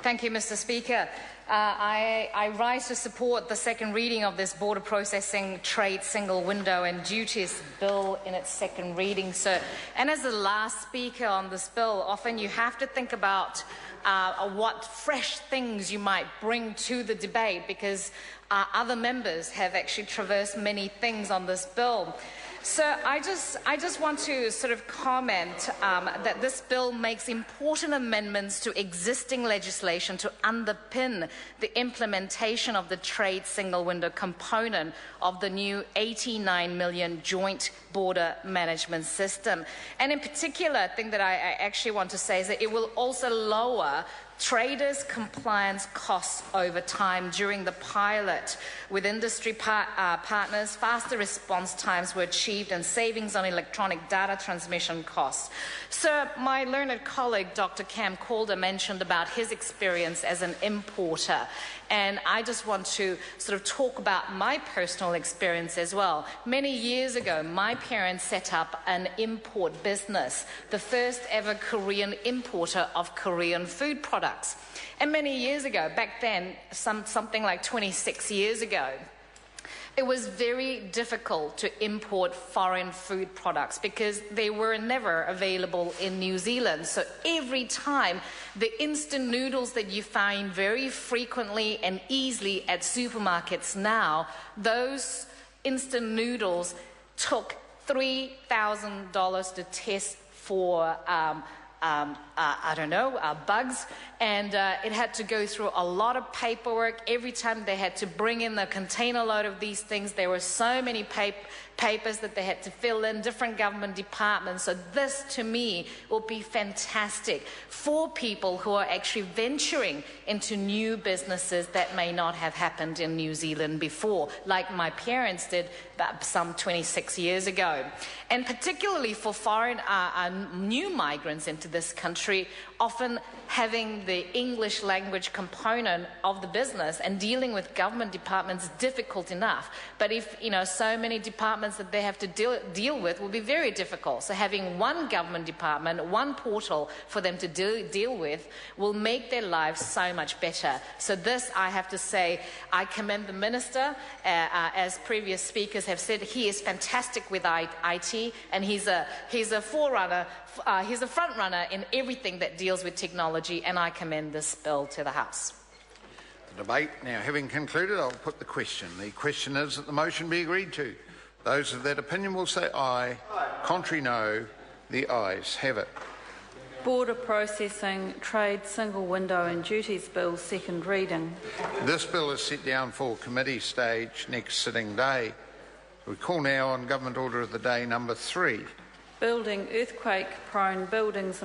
Thank you, Mr. Speaker. I rise to support the second reading of this border processing trade single window and duties bill in its second reading. And as the last speaker on this bill, often you have to think about what fresh things you might bring to the debate, because other members have actually traversed many things on this bill. So I just want to sort of comment that this bill makes important amendments to existing legislation to underpin the implementation of the trade single window component of the new $89 million joint border management system. And in particular, the thing that I actually want to say is that it will also lower traders' compliance costs over time. During the pilot with industry partners, faster response times were achieved and savings on electronic data transmission costs. So my learned colleague, Dr. Cam Calder, mentioned about his experience as an importer. And I just want to sort of talk about my personal experience as well. Many years ago, my parents set up an import business, the first ever Korean importer of Korean food products. And many years ago, back then, something like 26 years ago, it was very difficult to import foreign food products because they were never available in New Zealand. So every time, the instant noodles that you find very frequently and easily at supermarkets now, those instant noodles took $3,000 to test for bugs, and it had to go through a lot of paperwork. Every time they had to bring in a container load of these things, there were so many papers that they had to fill in, different government departments. So this, to me, will be fantastic for people who are actually venturing into new businesses that may not have happened in New Zealand before, like my parents did some 26 years ago. And particularly for foreign new migrants into this country, often having the English language component of the business and dealing with government departments is difficult enough. But if, so many departments that they have to deal with will be very difficult. So having one government department, one portal for them to deal with will make their lives so much better. So this, I have to say, I commend the Minister. As previous speakers have said, he is fantastic with IT, and he's a forerunner. He's a front runner in everything that deals with technology, and I commend this bill to the House. The debate now having concluded, I'll put the question. The question is that the motion be agreed to. Those of that opinion will say aye. Aye. Contrary, no. The ayes have it. Border Processing Trade Single Window and Duties Bill, second reading. This bill is set down for committee stage next sitting day. We call now on Government Order of the Day number 3. Building earthquake-prone buildings.